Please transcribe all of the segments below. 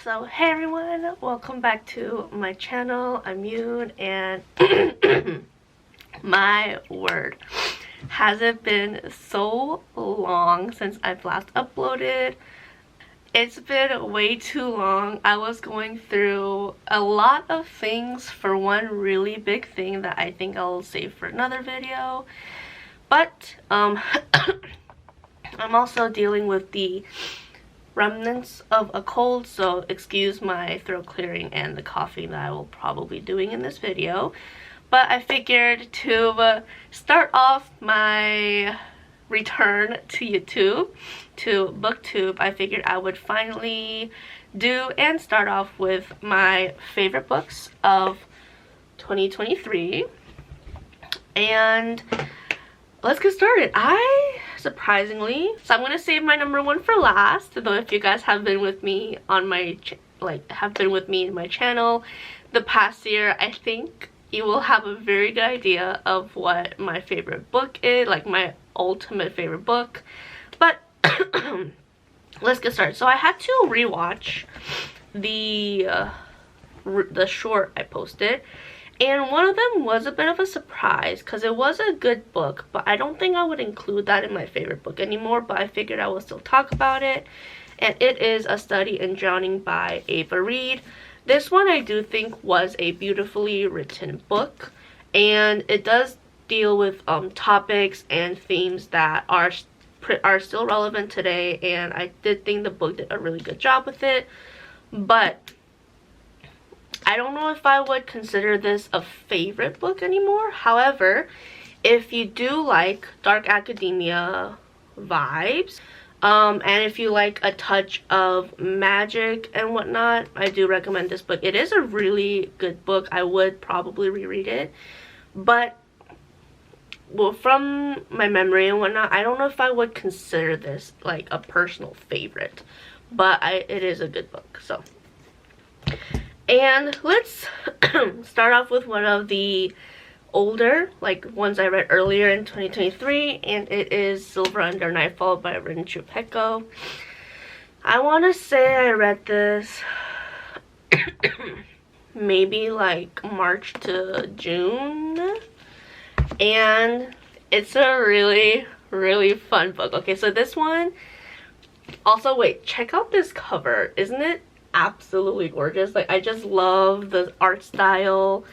So hey everyone, welcome back to my channel. I'm Yoon, and my word, has it been so long since I've last uploaded. It's been way too long. I was going through a lot of things for one really big thing that I think I'll save for another video, but I'm also dealing with the remnants of a cold, so excuse my throat clearing and the coughing that I will probably be doing in this video. But I figured to start off my return to YouTube, to booktube, I figured I would finally do and start off with my favorite books of 2023. And let's get started. Surprisingly, so I'm gonna save my number one for last, though if you guys have been with me on my in my channel the past year, I think you will have a very good idea of what my favorite book is, like my ultimate favorite book. But let's get started. So I had to rewatch the short I posted, and one of them was a bit of a surprise because it was a good book, but I don't think I would include that in my favorite book anymore, but I figured I would still talk about it. And it is A Study in Drowning by Reid. This one I do think was a beautifully written book, and it does deal with topics and themes that are still relevant today, and I did think the book did a really good job with it. But I don't know if I would consider this a favorite book anymore. However, if you do like dark academia vibes, and if you like a touch of magic and whatnot, I do recommend this book. It is a really good book. I would probably reread it, but well, from my memory and whatnot, I don't know if I would consider this like a personal favorite, but it is a good book. So, and let's start off with one of the older ones I read earlier in 2023, and it is Silver Under Nightfall by Reid Chupeco. I want to say I read this maybe like March to June, and it's a really fun book. Okay, so this one also, wait, check out this cover. Isn't it absolutely gorgeous? Like, I just love the art style,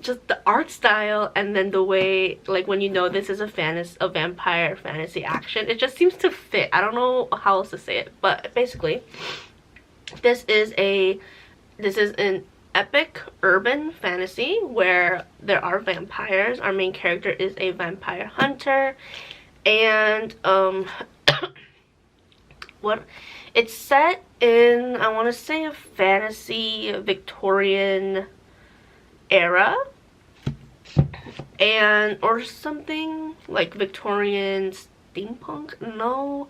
just the art style, and then the way, like, when you know this is a vampire fantasy action, it just seems to fit. I don't know how else to say it, but basically this is an epic urban fantasy where there are vampires. Our main character is a vampire hunter, and it's set in, I want to say, a fantasy Victorian era, and or something like Victorian steampunk. No,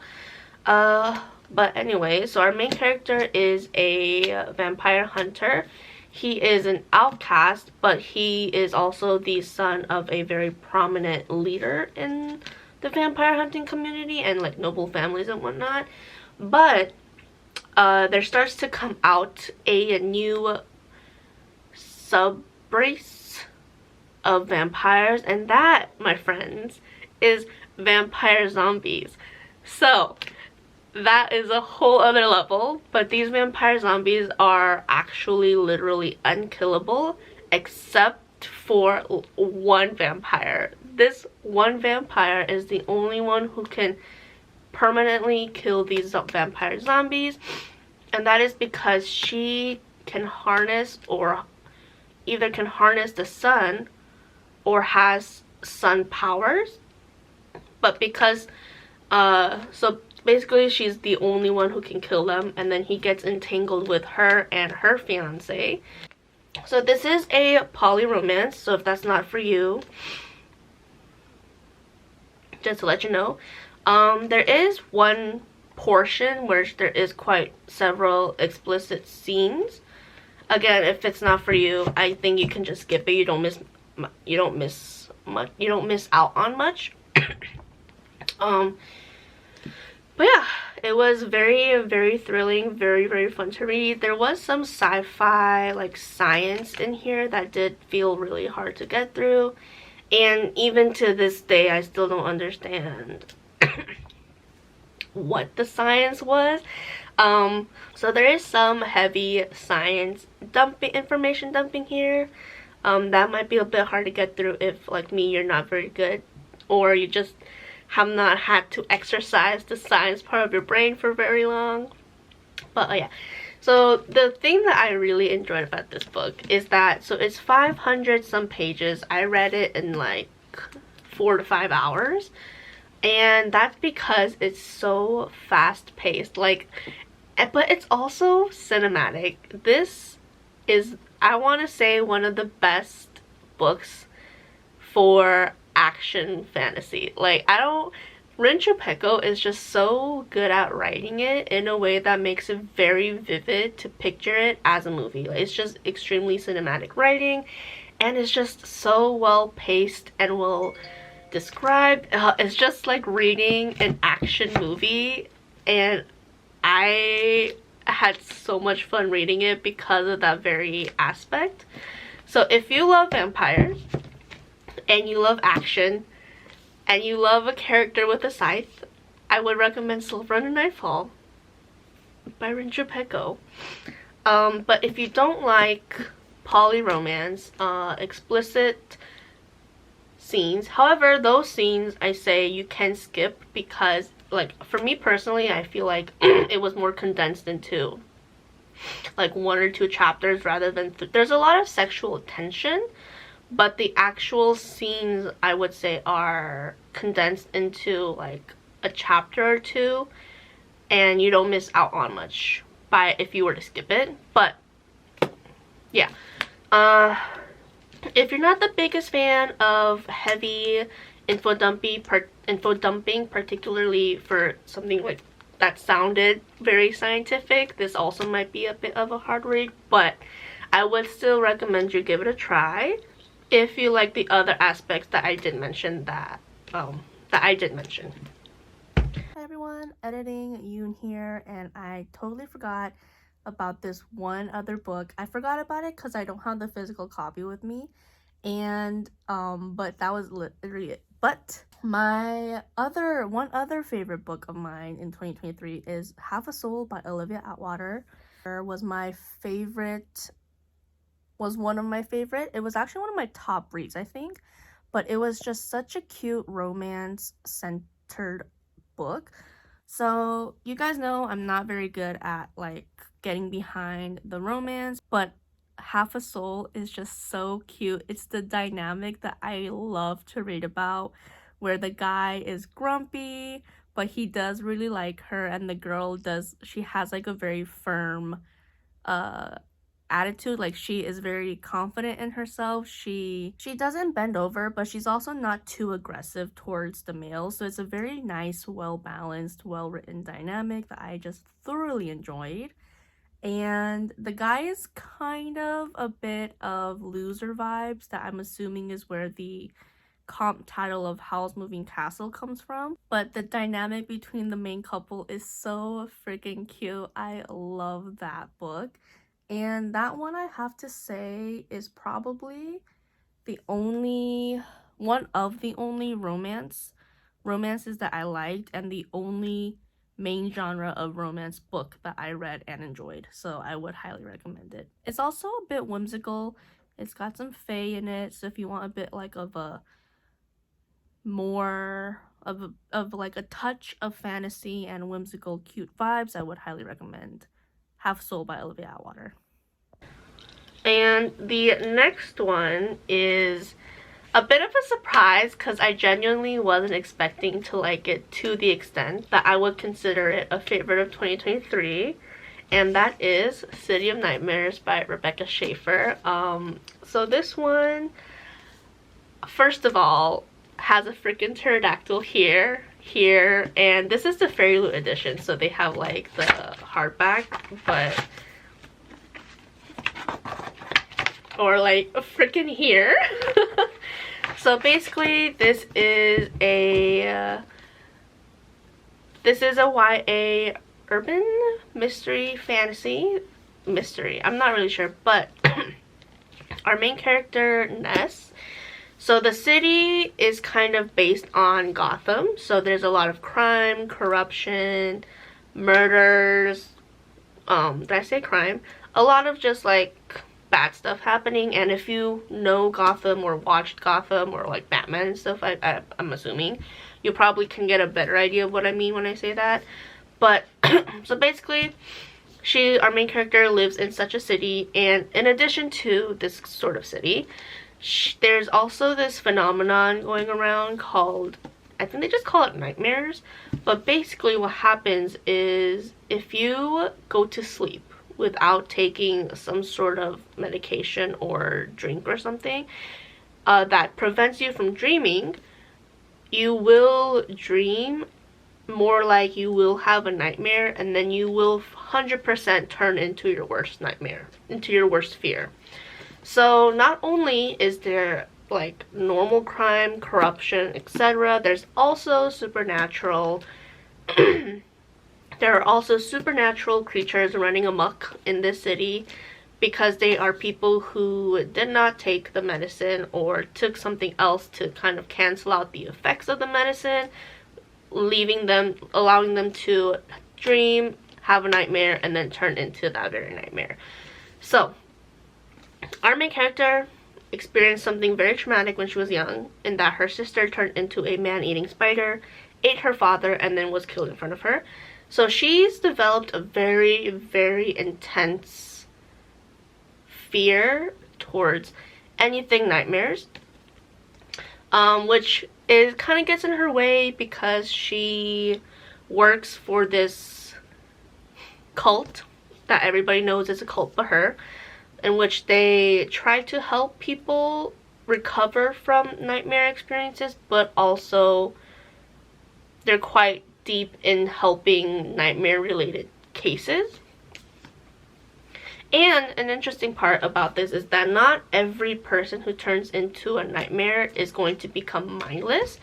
but anyway, so our main character is a vampire hunter. He is an outcast, but he is also the son of a very prominent leader in the vampire hunting community and like noble families and whatnot. But there starts to come out a new sub-race of vampires, and that, my friends, is vampire zombies. So that is a whole other level, but these vampire zombies are actually literally unkillable except for one vampire. This one vampire is the only one who can permanently kill these vampire zombies, and that is because she can harness, or either can harness the sun or has sun powers. But because so basically she's the only one who can kill them, and then he gets entangled with her and her fiance. So this is a poly romance, so if that's not for you, just to let you know, there is one portion where there is quite several explicit scenes. Again, if it's not for you, I think you can just skip it. You don't miss much. You don't miss out on much. But yeah, It was very, very thrilling, very, very fun to read. There was some sci-fi, like science in here that did feel really hard to get through. And even to this day, I still don't understand what the science was. So there is some heavy science dumping, information dumping here. That might be a bit hard to get through if, like me, you're not very good, or you just have not had to exercise the science part of your brain for very long. But yeah, so the thing that I really enjoyed about this book is that, so it's 500 some pages. I read it in like 4 to 5 hours, and that's because it's so fast paced, like, but it's also cinematic. This is, I want to say, one of the best books for action fantasy. Like, Chupeco is just so good at writing it in a way that makes it very vivid to picture it as a movie. Like, it's just extremely cinematic writing, and it's just so well paced and well described. It's just like reading an action movie, and I had so much fun reading it because of that very aspect. So if you love vampires and you love action and you love a character with a scythe, I would recommend Silver Under Nightfall by Chupeco. But if you don't like poly romance, explicit scenes, however, those scenes I say you can skip because, like, for me personally, I feel like it was more condensed into like 1 or 2 chapters rather than there's a lot of sexual tension, but the actual scenes I would say are condensed into like a chapter or 2, and you don't miss out on much by if you were to skip it. But yeah, if you're not the biggest fan of heavy info dumping, particularly for something like that sounded very scientific, this also might be a bit of a hard read, but I would still recommend you give it a try if you like the other aspects that I did mention Hi everyone, editing Yoon here, and I totally forgot about this one other book. I forgot about it because I don't have the physical copy with me, and but that was literally it. But my one other favorite book of mine in 2023 is Half a Soul by Olivia Atwater. Was one of my favorite. It was actually one of my top reads, I think, but it was just such a cute romance centered book. So you guys know I'm not very good at like getting behind the romance, but Half a Soul is just so cute. It's the dynamic that I love to read about, where the guy is grumpy but he does really like her, and the girl she has like a very firm attitude. Like, she is very confident in herself. She doesn't bend over, but she's also not too aggressive towards the male. So it's a very nice, well-balanced, well-written dynamic that I just thoroughly enjoyed. And the guy is kind of a bit of loser vibes, that I'm assuming is where the comp title of Howl's Moving Castle comes from. But the dynamic between the main couple is so freaking cute. I love that book. And that one, I have to say, is probably one of the only romances that I liked, and the only main genre of romance book that I read and enjoyed. So I would highly recommend it. It's also a bit whimsical. It's got some fae in it, so if you want a bit like of a more of like a touch of fantasy and whimsical cute vibes, I would highly recommend Half Soul by Olivia Atwater. And the next one is a bit of a surprise because I genuinely wasn't expecting to like it to the extent that I would consider it a favorite of 2023, and that is City of Nightmares by Rebecca Schaeffer. So this one, first of all, has a freaking pterodactyl here, and this is the Fairy Loot edition, so they have like the hardback, but or like freaking here. So basically this is This is a YA urban mystery fantasy. Mystery, I'm not really sure, but our main character, Ness, so the city is kind of based on Gotham, so there's a lot of crime, corruption, murders, did I say crime? A lot of just like bad stuff happening. And if you know Gotham or watched Gotham or like Batman and stuff, I'm assuming you probably can get a better idea of what I mean when I say that. But so basically, our main character lives in such a city, and in addition to this sort of city, there's also this phenomenon going around called, I think they just call it nightmares. But basically what happens is if you go to sleep without taking some sort of medication or drink or something that prevents you from dreaming, you will dream more like you will have a nightmare, and then you will 100% turn into your worst nightmare, into your worst fear. So not only is there like normal crime, corruption, etc., there's also supernatural there are also supernatural creatures running amok in this city because they are people who did not take the medicine or took something else to kind of cancel out the effects of the medicine, allowing them to dream, have a nightmare, and then turn into that very nightmare. So our main character experienced something very traumatic when she was young, in that her sister turned into a man-eating spider, ate her father, and then was killed in front of her. So she's developed a very, very intense fear towards anything nightmares, which kind of gets in her way because she works for this cult that everybody knows is a cult but her, in which they try to help people recover from nightmare experiences, but also they're quite deep in helping nightmare related cases. And an interesting part about this is that not every person who turns into a nightmare is going to become mindless.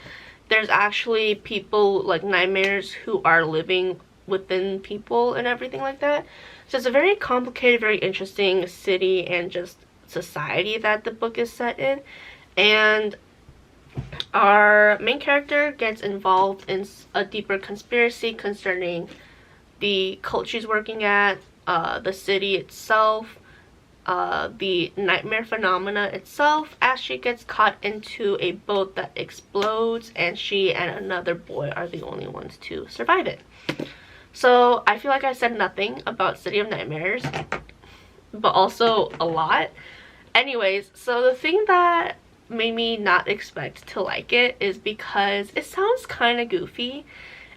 There's actually people, like nightmares, who are living within people and everything like that. So it's a very complicated, very interesting city and just society that the book is set in. And our main character gets involved in a deeper conspiracy concerning the cult she's working at, the city itself, the nightmare phenomena itself, as she gets caught into a boat that explodes, and she and another boy are the only ones to survive it. So I feel like I said nothing about City of Nightmares, but also a lot. Anyways, so the thing that made me not expect to like it is because it sounds kind of goofy.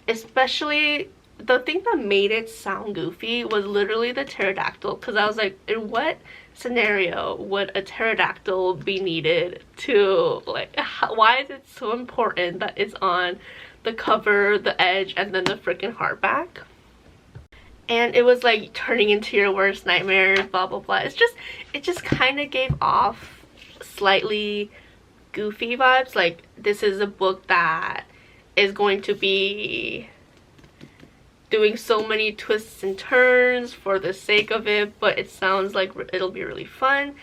Especially the thing that made it sound goofy was literally the pterodactyl, because I was like, in what scenario would a pterodactyl be needed to, like, why is it so important that it's on the cover, the edge, and then the freaking hardback? And it was like turning into your worst nightmares, blah blah blah. It just kind of gave off slightly goofy vibes. Like, this is a book that is going to be doing so many twists and turns for the sake of it, but it sounds like it'll be really fun.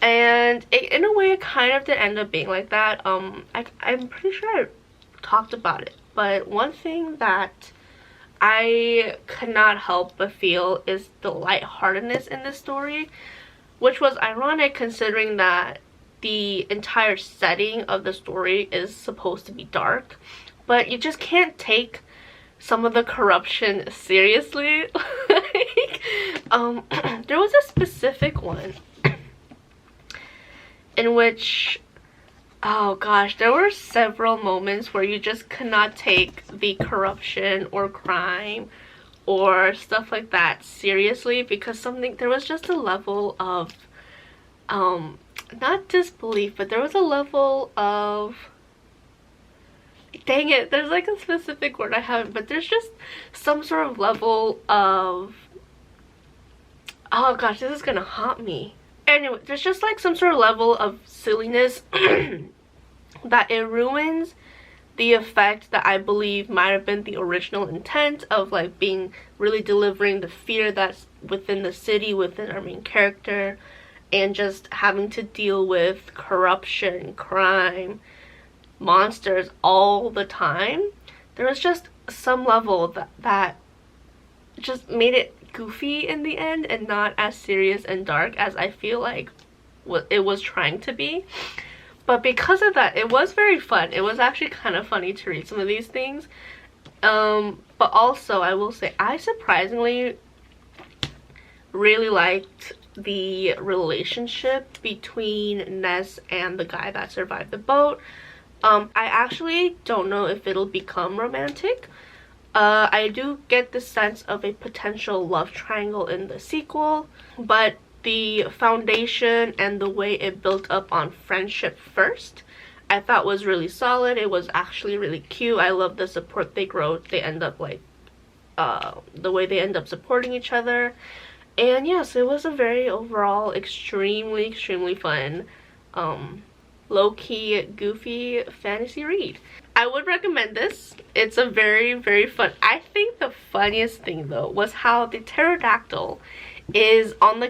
And in a way, it kind of did end up being like that. I'm pretty sure I talked about it, but one thing that I could not help but feel is the lightheartedness in this story, which was ironic considering that the entire setting of the story is supposed to be dark. But you just can't take some of the corruption seriously. Like, there was a specific one in which, oh gosh, there were several moments where you just could not take the corruption or crime or stuff like that seriously, because there was just a level of not disbelief, but there was a level of, dang it, there's like a specific word I haven't, but there's just some sort of level of, oh gosh, this is gonna haunt me. Anyway, there's just like some sort of level of silliness that it ruins the effect that I believe might have been the original intent of like being really delivering the fear that's within the city, within our main character, and just having to deal with corruption, crime, monsters all the time. There was just some level that just made it goofy in the end and not as serious and dark as I feel like it was trying to be. But because of that, it was very fun. It was actually kind of funny to read some of these things. But also, I will say, I surprisingly really liked the relationship between Ness and the guy that survived the boat. I actually don't know if it'll become romantic. I do get the sense of a potential love triangle in the sequel, but the foundation and the way it built up on friendship first, I thought was really solid. It was actually really cute. I love the support they grow. They end up like, the way they end up supporting each other. And yes, it was a very overall extremely fun, low-key, goofy fantasy read. I would recommend this. It's a very fun. I think the funniest thing though was how the pterodactyl is on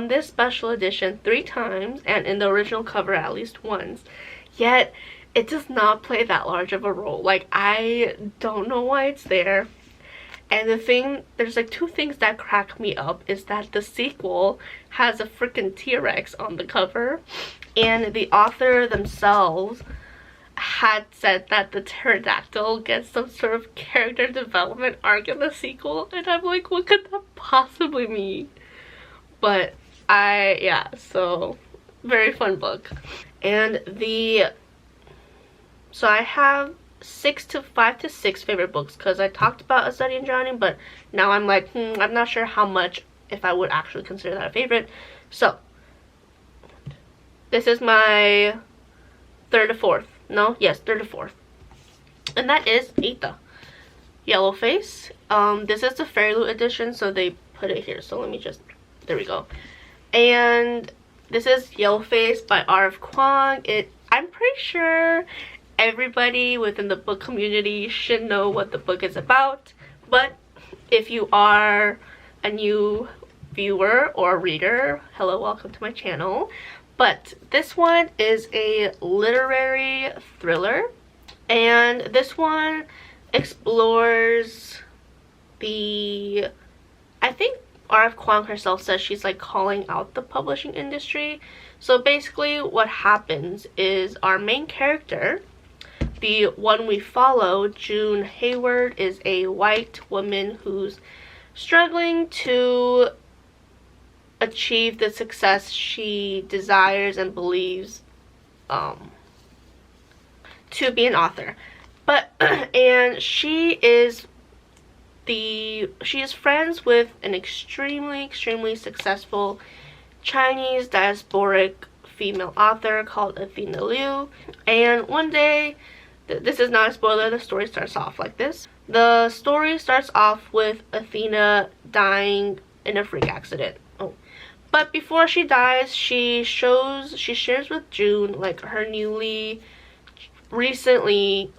this special edition 3 times, and in the original cover at least once, yet it does not play that large of a role. Like, I don't know why it's there. And there's like 2 things that crack me up is that the sequel has a freaking T-Rex on the cover, and the author themselves had said that the pterodactyl gets some sort of character development arc in the sequel, and I'm like, what could that possibly mean? But yeah, so very fun book. And so I have 5 to 6 favorite books, because I talked about A Study in Drowning, but now I'm like, I'm not sure how much, if I would actually consider that a favorite. So this is my third or fourth, and that is Ita, Yellowface. This is the Fairy Loot edition, so they put it here, so let me just, there we go. And this is Yellowface by R.F. Kuang. I'm pretty sure everybody within the book community should know what the book is about, but if you are a new viewer or reader, hello, welcome to my channel. But this one is a literary thriller, and this one explores I think R.F. Kuang herself says she's like calling out the publishing industry. So basically what happens is our main character, the one we follow, June Hur, is a white woman who's struggling to achieve the success she desires and believes to be an author. But and she is friends with an extremely successful Chinese diasporic female author called Athena Liu. And one day, this is not a spoiler, the story starts off like this. The story starts off with Athena dying in a freak accident. But before she dies, she shares with June like her recently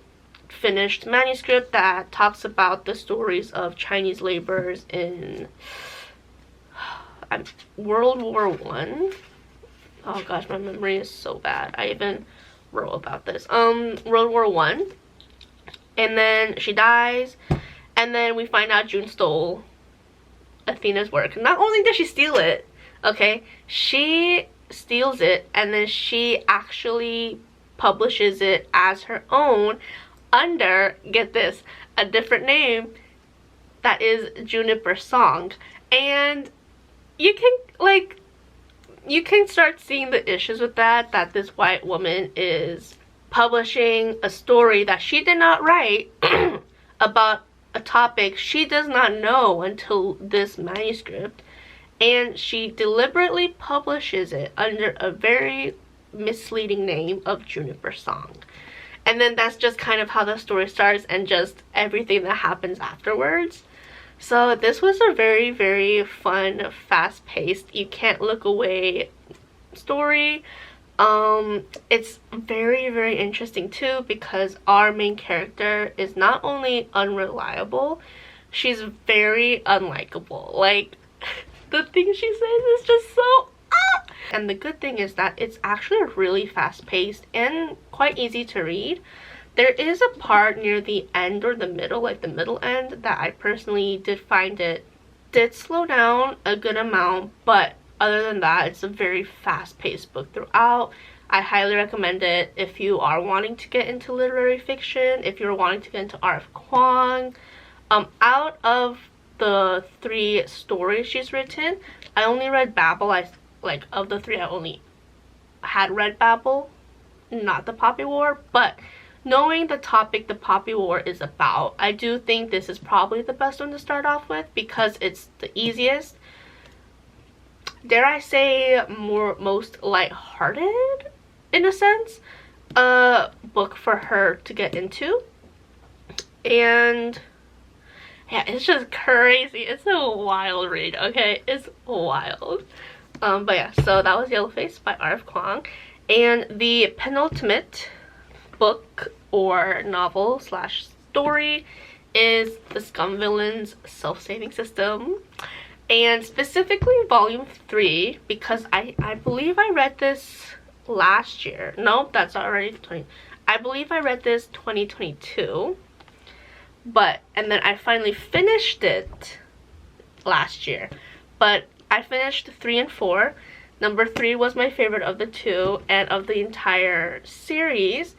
finished manuscript that talks about the stories of Chinese laborers in World War I. Oh gosh, my memory is so bad. I even wrote about this. World War I. And then she dies, and then we find out June stole Athena's work. Not only did she steal it, okay, she steals it and then she actually publishes it as her own under, get this, a different name that is Juniper Song. And you can start seeing the issues with that this white woman is publishing a story that she did not write about a topic she does not know until this manuscript, and she deliberately publishes it under a very misleading name of Juniper Song. And then that's just kind of how the story starts and just everything that happens afterwards. So this was a very fun, fast-paced, you can't look away story It's very, very interesting too because our main character is not only unreliable, she's very unlikable. Like, the things she says is just so And the good thing is that it's actually really fast-paced and quite easy to read. There is a part near the end or the middle, like the middle end, that I personally did find it did slow down a good amount, but other than that, it's a very fast-paced book throughout. I highly recommend it if you are wanting to get into literary fiction, if you're wanting to get into art of Kuang. Out of the 3 stories she's written, I only read Babel. Like, of the 3, I only had read Babel, not the Poppy War, but knowing the topic the Poppy War is about, I do think this is probably the best one to start off with because it's the easiest, dare I say, most lighthearted, in a sense, book for her to get into. And yeah, it's just crazy. It's a wild read, okay? It's wild. But yeah, so that was Yellowface by R.F. Kuang. And the penultimate book or novel slash story is the Scum villain's self-saving system. And specifically volume 3, because I believe I read this last year. Nope, that's already 20. I believe I read this 2022. And then I finally finished it last year. But I finished 3 and 4. Number 3 was my favorite of the 2, and of the entire series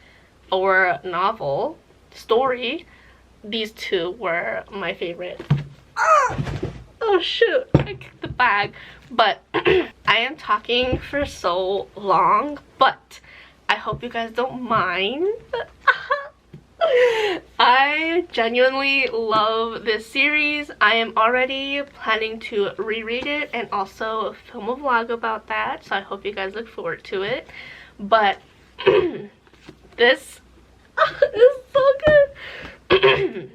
or novel story, these 2 were my favorite. Oh shoot, I kicked the bag. But I am talking for so long, but I hope you guys don't mind. I genuinely love this series. I am already planning to reread it and also film a vlog about that, so I hope you guys look forward to it. But this is so good.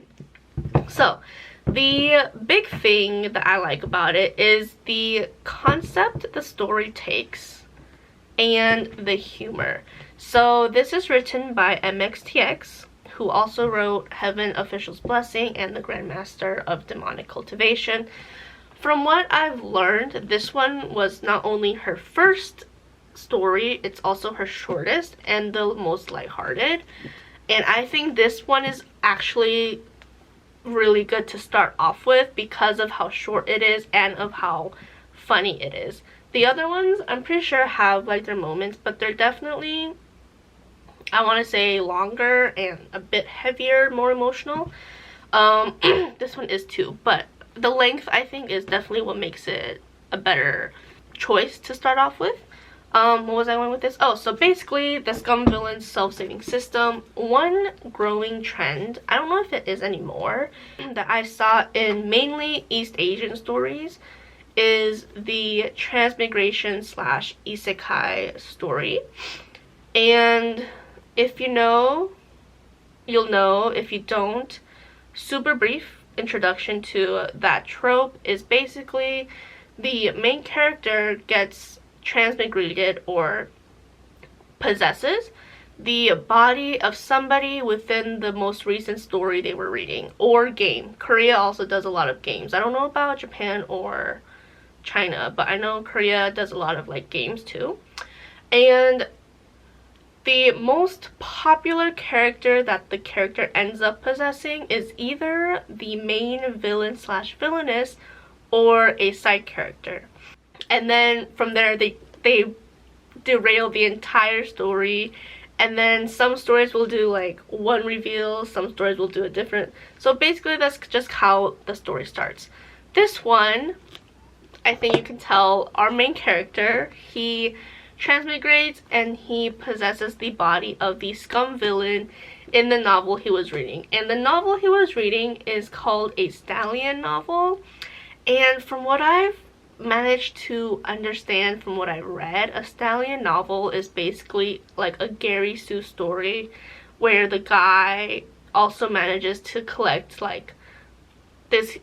So the big thing that I like about it is the concept the story takes and the humor. So this is written by MXTX, who also wrote Heaven Official's Blessing and The Grandmaster of Demonic Cultivation. From what I've learned, this one was not only her first story, it's also her shortest and the most lighthearted. And I think this one is actually really good to start off with because of how short it is and of how funny it is. The other ones, I'm pretty sure, have like their moments, but they're definitely, I want to say, longer and a bit heavier, more emotional. This one is too, but the length, I think, is definitely what makes it a better choice to start off with. What was I going with this? Oh, so basically, the Scum villain's self-saving system. One growing trend, I don't know if it is anymore, that I saw in mainly East Asian stories is the transmigration slash isekai story. And if you know, you'll know. If you don't, super brief introduction to that trope is basically the main character gets transmigrated or possesses the body of somebody within the most recent story they were reading or game. Korea also does a lot of games. I don't know about Japan or China, but I know Korea does a lot of like games too. And the most popular character that the character ends up possessing is either the main villain slash villainess or a side character. And then from there they derail the entire story, and then some stories will do like one reveal, some stories will do a different. So basically that's just how the story starts. This one, I think you can tell, our main character, he transmigrates and he possesses the body of the Scum villain in the novel he was reading. And the novel he was reading is called a Stallion novel. And from what I've managed to understand from what I read, a Stallion novel is basically like a Gary Sue story where the guy also manages to collect like this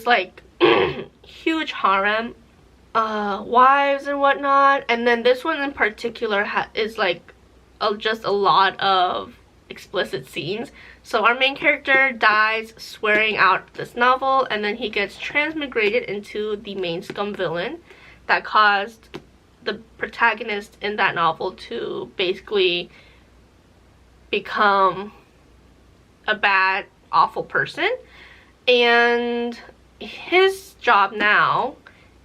like huge harem wives and whatnot. And then this one in particular is like just a lot of explicit scenes. So our main character dies swearing out this novel, and then he gets transmigrated into the main Scum villain that caused the protagonist in that novel to basically become a bad, awful person. And his job now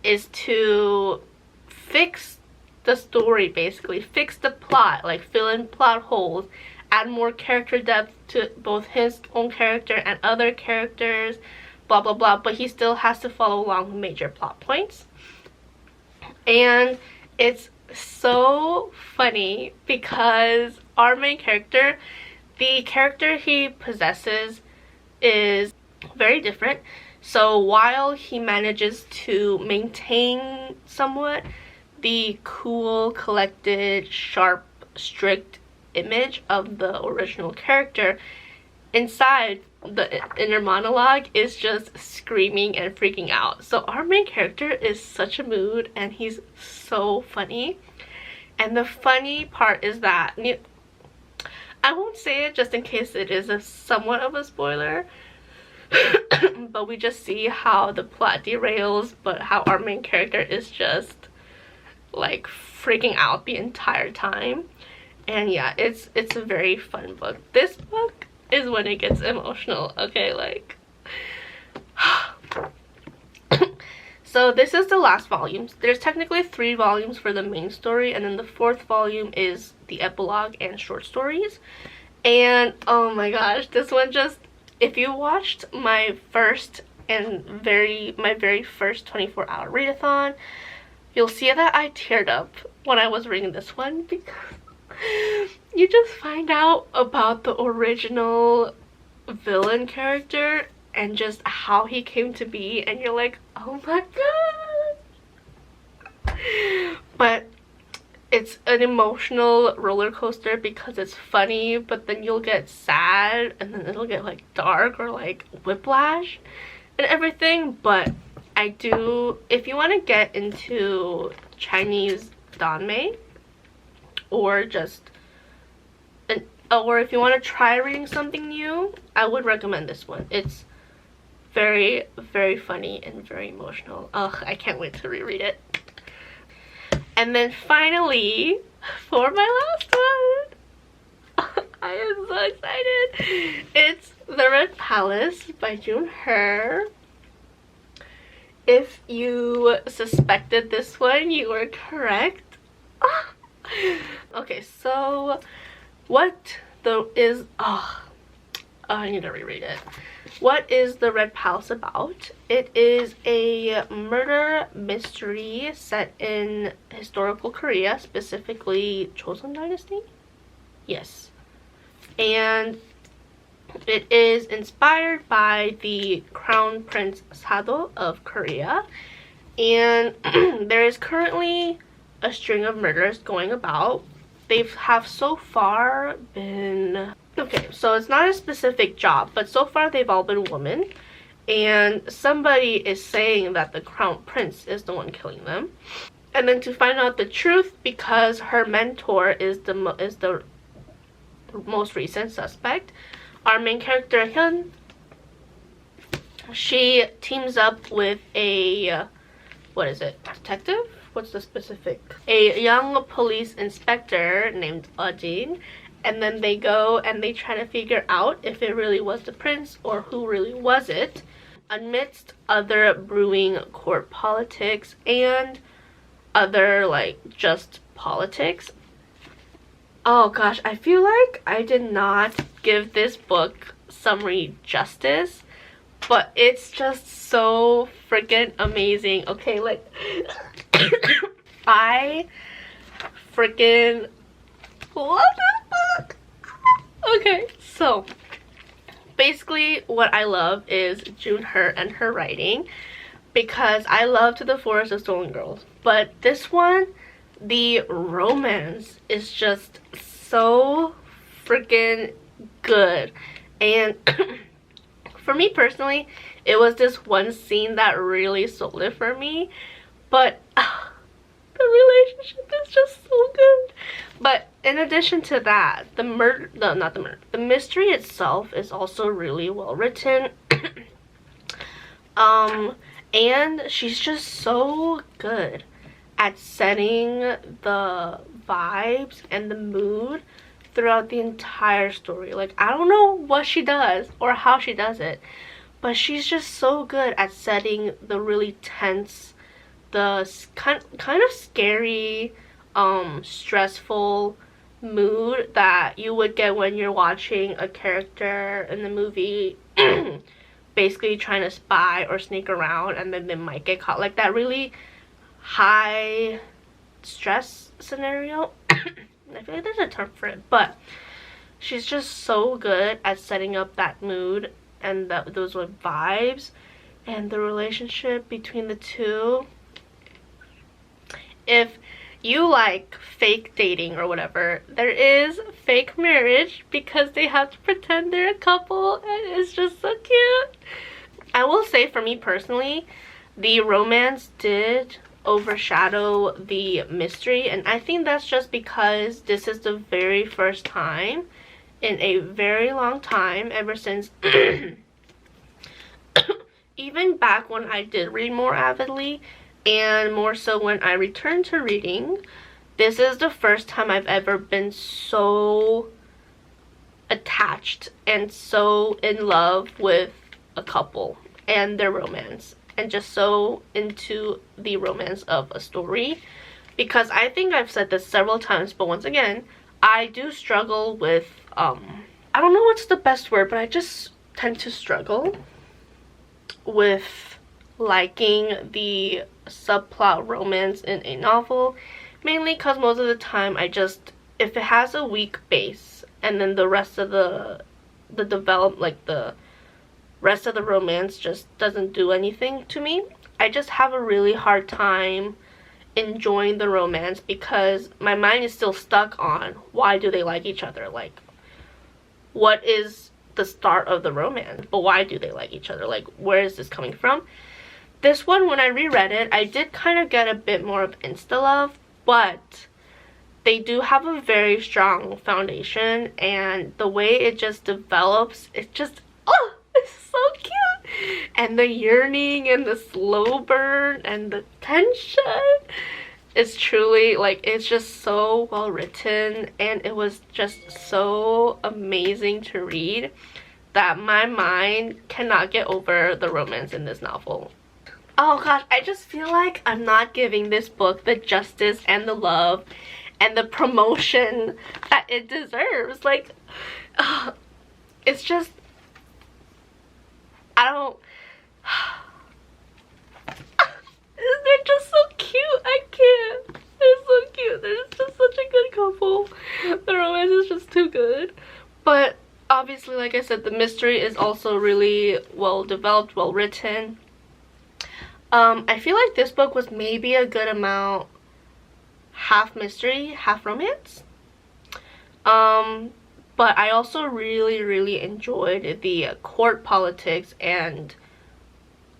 is to fix the story, basically fix the plot, like fill in plot holes, add more character depth to both his own character and other characters, blah blah blah, but he still has to follow along with major plot points. And it's so funny because our main character, the character he possesses is very different. So while he manages to maintain somewhat the cool, collected, sharp, strict image of the original character, inside the inner monologue is just screaming and freaking out. So our main character is such a mood, and he's so funny. And the funny part is that, I won't say it just in case it is somewhat of a spoiler, but we just see how the plot derails, but how our main character is just like freaking out the entire time. And yeah, it's a very fun book. This book is when it gets emotional, okay? Like so this is the last volume. There's technically 3 volumes for the main story, and then the 4th volume is the epilogue and short stories. And oh my gosh, this one just, if you watched my very first 24-hour readathon, you'll see that I teared up when I was reading this one, because you just find out about the original villain character and just how he came to be, and you're like, oh my god. But it's an emotional roller coaster because it's funny, but then you'll get sad, and then it'll get like dark or like whiplash and everything. But I do, if you want to get into Chinese danmei, or just or if you want to try reading something new, I would recommend this one. It's very, very funny and very emotional. Ugh, I can't wait to reread it. And then finally, for my last one, I am so excited. It's The Red Palace by June Hur. If you suspected this one, you were correct. Okay, so what I need to reread it. What is The Red Palace about? It is a murder mystery set in historical Korea, specifically Joseon Dynasty? Yes. And it is inspired by the Crown Prince Sado of Korea. And there is currently a string of murders going about. They have so far been, okay, so it's not a specific job, but so far they've all been women, and somebody is saying that the crown prince is the one killing them. And then to find out the truth, because her mentor is the most recent suspect, our main character Hyun, she teams up with a detective? What's the specific? A young police inspector named Jin, and then they go and they try to figure out if it really was the prince or who really was it, amidst other brewing court politics and other like just politics. Oh gosh, I feel like I did not give this book summary justice, but it's just so freaking amazing. Okay, like I freaking love this book. Okay, so basically what I love is June Hur and her writing, because I love To the Forest of Stolen Girls, but this one, the romance is just so freaking good. And for me personally, it was this one scene that really sold it for me, But the relationship is just so good. But in addition to that, the mystery itself is also really well written. And she's just so good at setting the vibes and the mood throughout the entire story. Like, I don't know what she does or how she does it, but she's just so good at setting the really tense, the kind of scary, stressful mood that you would get when you're watching a character in the movie basically trying to spy or sneak around and then they might get caught. Like that really high stress scenario. I feel like there's a term for it, but she's just so good at setting up that mood and those vibes and the relationship between the two. If you like fake dating or whatever, there is fake marriage because they have to pretend they're a couple, and it's just so cute. I will say, for me personally, the romance did overshadow the mystery, and I think that's just because this is the very first time in a very long time, ever since even back when I did read more avidly, and more so when I returned to reading, this is the first time I've ever been so attached and so in love with a couple and their romance, and just so into the romance of a story. Because I think I've said this several times, but once again, I do struggle with I don't know what's the best word, but I just tend to struggle with liking the subplot romance in a novel, mainly because most of the time I just, if it has a weak base and then the rest of the rest of the romance just doesn't do anything to me, I just have a really hard time enjoying the romance because my mind is still stuck on why do they like each other, like what is the start of the romance, but why do they like each other, like where is this coming from. This one, when I reread it, I did kind of get a bit more of insta-love, but they do have a very strong foundation, and the way it just develops, it just, oh, it's so cute. And the yearning and the slow burn and the tension, it's truly, like, it's just so well written, and it was just so amazing to read that my mind cannot get over the romance in this novel. Oh gosh, I just feel like I'm not giving this book the justice and the love and the promotion that it deserves. Like, it's just, I don't, they're just so cute. I can't. They're so cute. They're just such a good couple. The romance is just too good. But obviously, like I said, the mystery is also really well developed, well written. I feel like this book was maybe a good amount half mystery, half romance. But I also really enjoyed the court politics and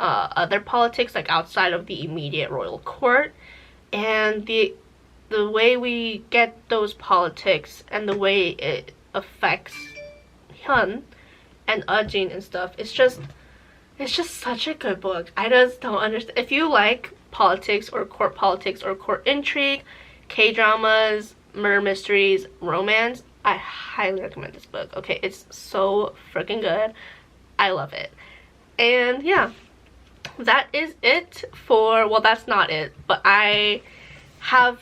other politics, like outside of the immediate royal court, and the way we get those politics and the way it affects Hyun and Ajin and stuff. It's just such a good book. I just don't understand. If you like politics or court intrigue, K-dramas, murder mysteries, romance, I highly recommend this book. Okay, it's so freaking good. I love it. And yeah, that is it for, well, that's not it, but I have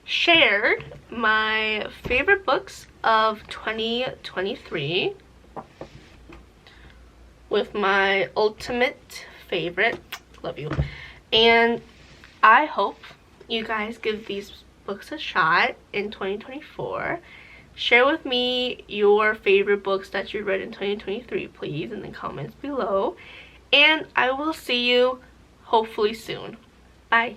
shared my favorite books of 2023 with my ultimate favorite. Love you. And I hope you guys give these books a shot in 2024. Share with me your favorite books that you read in 2023, please, in the comments below. And I will see you hopefully soon. Bye.